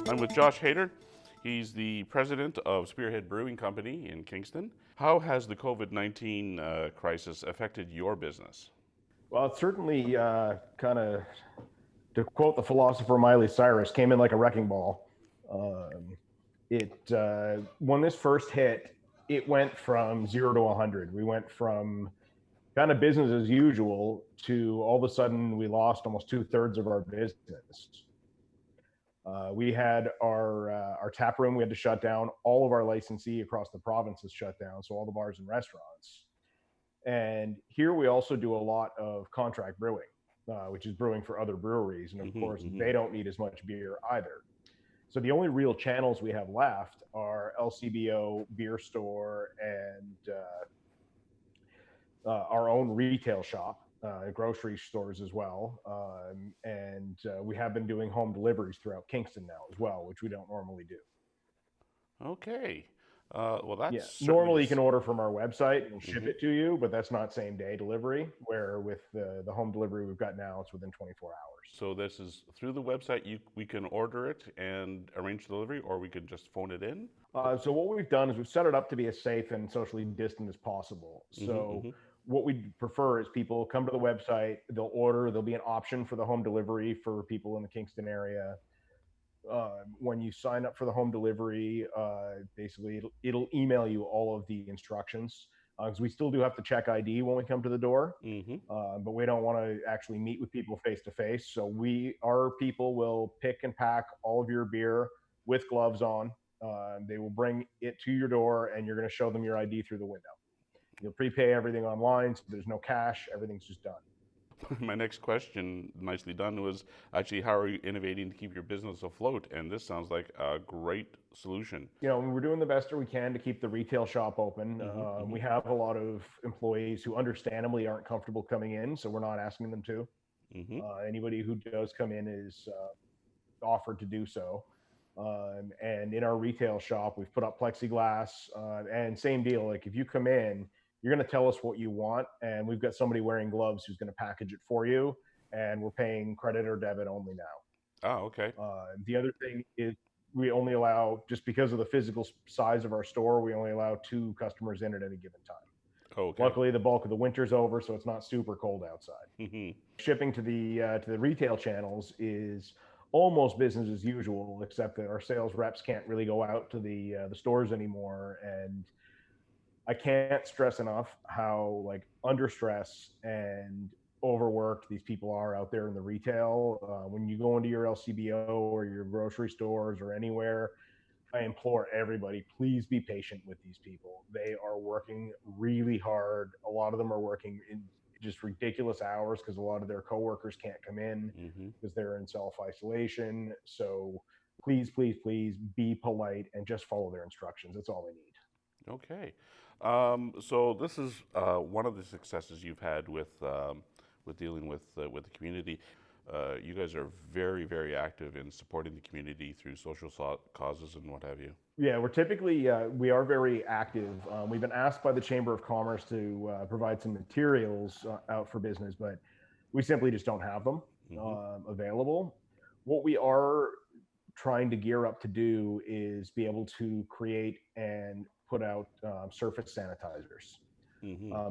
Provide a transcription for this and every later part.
I'm with Josh Hayter. He's the president of Spearhead Brewing Company in Kingston. How has the COVID-19 crisis affected your business? Well, it certainly kind of, to quote the philosopher Miley Cyrus, came in like a wrecking ball. When this first hit, it went from 0 to 100. We went from kind of business as usual to all of a sudden we lost almost 2/3 of our business. We had our tap room we had to shut down. All of our licensee across the province is shut down, so all the bars and restaurants. And here we also do a lot of contract brewing, which is brewing for other breweries. And of course, they don't need as much beer either. So the only real channels we have left are LCBO, beer store, and our own retail shop, grocery stores as well. We have been doing home deliveries throughout Kingston now as well, which we don't normally do. Okay. Well, that's Normally you can order from our website and we'll ship it to you, but that's not same day delivery, where with the home delivery we've got now, it's within 24 hours. So this is through the website, we can order it and arrange delivery, or we could just phone it in? So what we've done is we've set it up to be as safe and socially distant as possible. So what we prefer is people come to the website, they'll order, there'll be an option for the home delivery for people in the Kingston area. When you sign up for the home delivery, basically it'll email you all of the instructions, because we still do have to check ID when we come to the door, but we don't want to actually meet with people face to face. So our people will pick and pack all of your beer with gloves on. They will bring it to your door, and you're going to show them your ID through the window. You'll prepay everything online, so there's no cash. Everything's just done. My next question, nicely done, was actually how are you innovating to keep your business afloat? And this sounds like a great solution. We're doing the best we can to keep the retail shop open. We have a lot of employees who understandably aren't comfortable coming in, so we're not asking them to. Anybody who does come in is offered to do so. And in our retail shop, we've put up plexiglass, and same deal. Like if you come in, you're going to tell us what you want, and we've got somebody wearing gloves who's going to package it for you, and we're paying credit or debit only now. Oh, okay. The other thing is we only allow, just because of the physical size of our store, we only allow 2 customers in at any given time. Okay. Luckily, the bulk of the winter's over, so it's not super cold outside. Shipping to the retail channels is almost business as usual, except that our sales reps can't really go out to the stores anymore. And I can't stress enough how under stress and overworked these people are out there in the retail. When you go into your LCBO or your grocery stores or anywhere, I implore everybody, please be patient with these people. They are working really hard. A lot of them are working in just ridiculous hours because a lot of their coworkers can't come in because they're in self-isolation. So please, please, please be polite and just follow their instructions. That's all they need. Okay. So this is one of the successes you've had with dealing with the community. You guys are very, very active in supporting the community through social causes and what have you. Yeah, we are very active. We've been asked by the Chamber of Commerce to provide some materials out for business, but we simply just don't have them available. What we are trying to gear up to do is be able to create and put out surface sanitizers.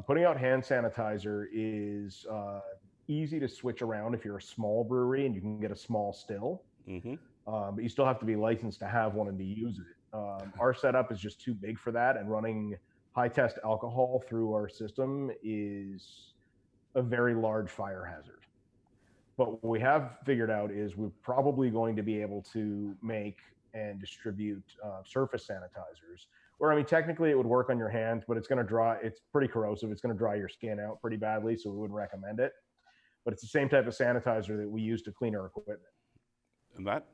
Putting out hand sanitizer is easy to switch around if you're a small brewery and you can get a small still, but you still have to be licensed to have one and to use it. Our setup is just too big for that, and running high test alcohol through our system is a very large fire hazard. But what we have figured out is we're probably going to be able to make and distribute surface sanitizers, where, I mean, technically it would work on your hands, but it's pretty corrosive. It's going to dry your skin out pretty badly, so we wouldn't recommend it. But it's the same type of sanitizer that we use to clean our equipment. And that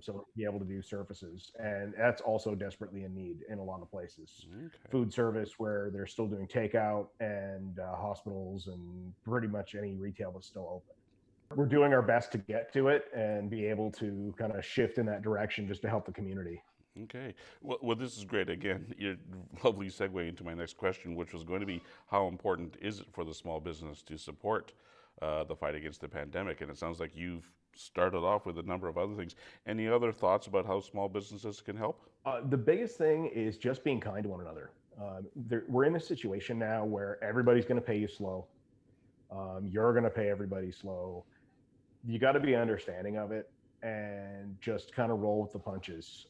so be able to do surfaces, and that's also desperately in need in a lot of places. Okay. Food service, where they're still doing takeout, and hospitals, and pretty much any retail that's still open. We're doing our best to get to it and be able to kind of shift in that direction just to help the community. Okay. Well, this is great. Again, your lovely segue into my next question, which was going to be how important is it for the small business to support the fight against the pandemic. And it sounds like you've started off with a number of other things. Any other thoughts about how small businesses can help? The biggest thing is just being kind to one another. We're in a situation now where everybody's going to pay you slow. You're going to pay everybody slow. You got to be understanding of it and just kind of roll with the punches.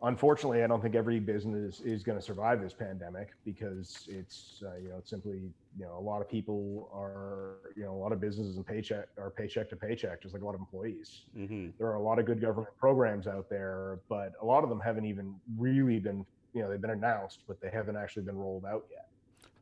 Unfortunately, I don't think every business is going to survive this pandemic because it's it's simply a lot of people are a lot of businesses and paycheck to paycheck, just like a lot of employees. Hmm. There are a lot of good government programs out there, but a lot of them haven't even really been they've been announced, but they haven't actually been rolled out yet.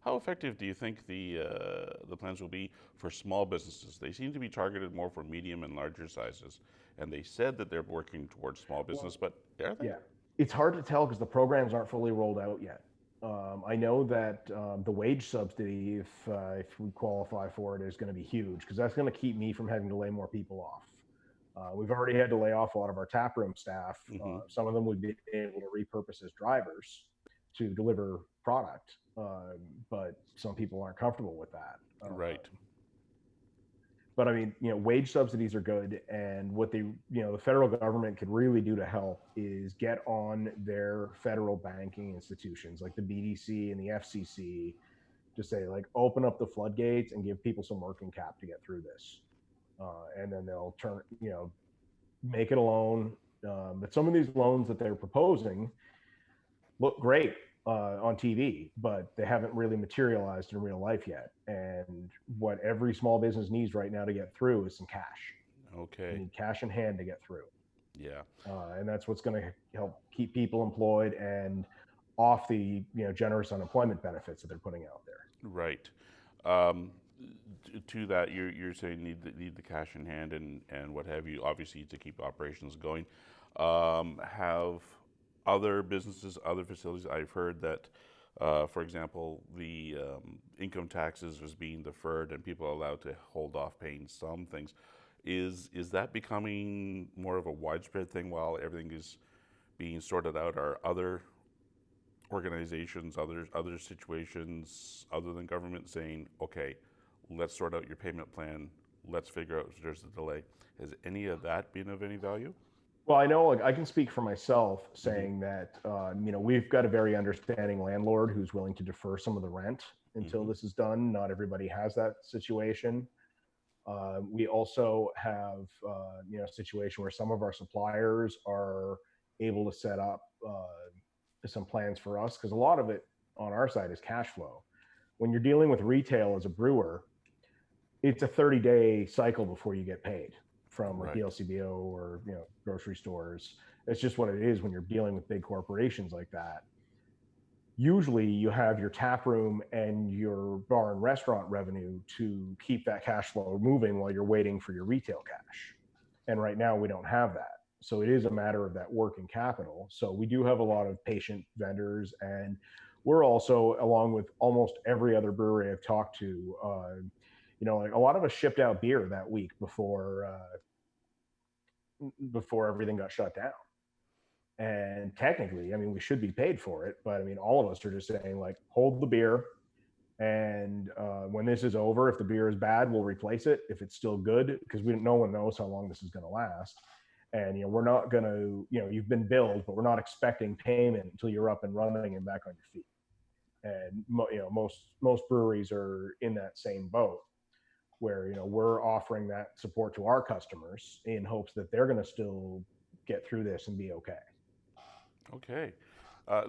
How effective do you think the plans will be for small businesses? They seem to be targeted more for medium and larger sizes, and they said that they're working towards small business, but are they? Yeah, it's hard to tell because the programs aren't fully rolled out yet. I know that the wage subsidy, if we qualify for it, is going to be huge because that's going to keep me from having to lay more people off. We've already had to lay off a lot of our taproom staff. Hmm. Some of them we've been able to repurpose as drivers to deliver product, but some people aren't comfortable with that. Right. But I mean, wage subsidies are good, and what the federal government could really do to help is get on their federal banking institutions like the BDC and the FCC to say like open up the floodgates and give people some working cap to get through this, and then they'll make it a loan. But some of these loans that they're proposing look great on TV, but they haven't really materialized in real life yet. And what every small business needs right now to get through is some cash. They Okay. need cash in hand to get through, Yeah. and that's what's going to help keep people employed and off the generous unemployment benefits that they're putting out there. Right. Um, to that, you're saying need the cash in hand and what have you, obviously to keep operations going. Have other businesses, other facilities? I've heard that, for example, the income taxes is being deferred and people are allowed to hold off paying some things. Is that becoming more of a widespread thing while everything is being sorted out? Are other organizations, other situations other than government saying, okay, let's sort out your payment plan, let's figure out if there's a delay? Has any of that been of any value? Well, I know, like, I can speak for myself Hmm. saying that, we've got a very understanding landlord who's willing to defer some of the rent until Hmm. this is done. Not everybody has that situation. We also have, a situation where some of our suppliers are able to set up some plans for us because a lot of it on our side is cash flow. When you're dealing with retail as a brewer, it's a 30-day cycle before you get paid from like the Right. LCBO or grocery stores. It's just what it is when you're dealing with big corporations like that. Usually you have your tap room and your bar and restaurant revenue to keep that cash flow moving while you're waiting for your retail cash. And right now we don't have that. So it is a matter of that working capital. So we do have a lot of patient vendors, and we're also, along with almost every other brewery I've talked to, like a lot of us shipped out beer that week before everything got shut down. And technically, I mean, we should be paid for it, but I mean, all of us are just saying like, hold the beer, and when this is over, if the beer is bad, we'll replace it. If it's still good, because no one knows how long this is going to last. And we're not going to, you've been billed, but we're not expecting payment until you're up and running and back on your feet. And most breweries are in that same boat where we're offering that support to our customers in hopes that they're going to still get through this and be okay. Okay.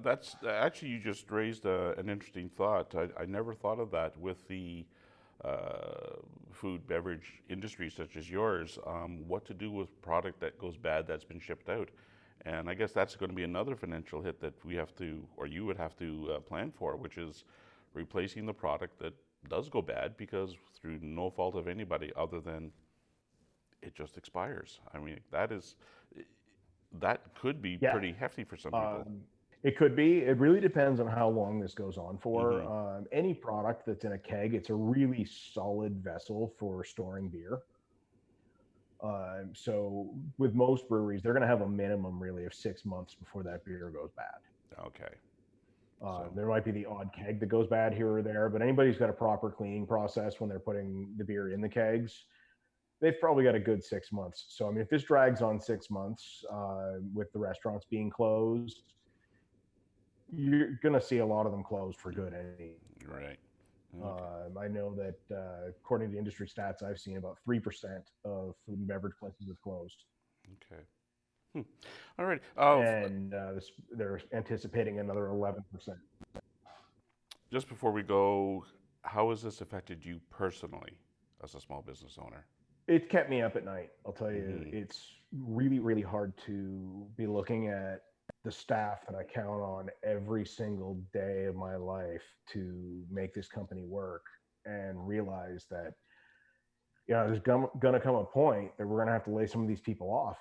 That's actually, you just raised an interesting thought. I never thought of that with the food beverage industry such as yours. What to do with product that goes bad that's been shipped out? And I guess that's going to be another financial hit that we have to, or you would have to plan for, which is replacing the product that does go bad because through no fault of anybody other than it just expires. I mean, that could be Yeah. pretty hefty for some people. Um, it could be. It really depends on how long this goes on for. Hmm. Any product that's in a keg, it's a really solid vessel for storing beer. So with most breweries, they're going to have a minimum really of 6 months before that beer goes bad. Okay. So, There might be the odd keg that goes bad here or there, but anybody who's got a proper cleaning process when they're putting the beer in the kegs, they've probably got a good 6 months. So, I mean, if this drags on 6 months with the restaurants being closed, you're going to see a lot of them close for good anyway. right. Okay. I know that according to industry stats I've seen, about 3% of food and beverage places have closed. Okay. All right. And they're anticipating another 11%. Just before we go, how has this affected you personally as a small business owner? It kept me up at night. I'll tell you, Mm-hmm. it's really, really hard to be looking at the staff that I count on every single day of my life to make this company work and realize that, there's going to come a point that we're going to have to lay some of these people off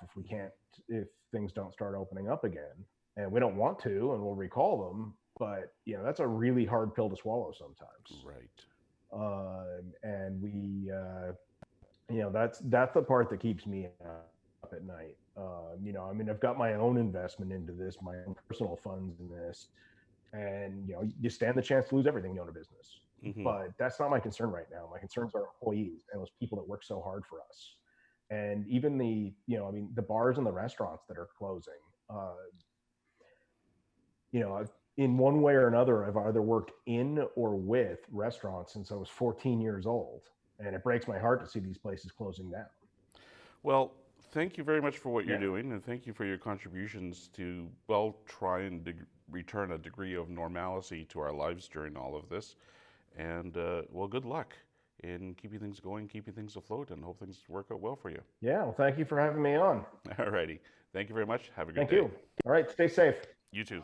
if things don't start opening up again. And we don't want to, and we'll recall them. But, that's a really hard pill to swallow sometimes. Right. And we, that's the part that keeps me up at night. I mean, I've got my own investment into this, my own personal funds in this, and you stand the chance to lose everything you own a business. Mm-hmm. But that's not my concern right now. My concerns are employees and those people that work so hard for us, and even the bars and the restaurants that are closing. In one way or another, I've either worked in or with restaurants since I was 14 years old. And it breaks my heart to see these places closing down. Well, thank you very much for what you're Yeah. doing, and thank you for your contributions to, well, try and return a degree of normalcy to our lives during all of this. And, well, good luck in keeping things going, keeping things afloat, and hope things work out well for you. Yeah. Well, thank you for having me on. All righty. Thank you very much. Have a good Thank day. you. All right. Stay safe. You too.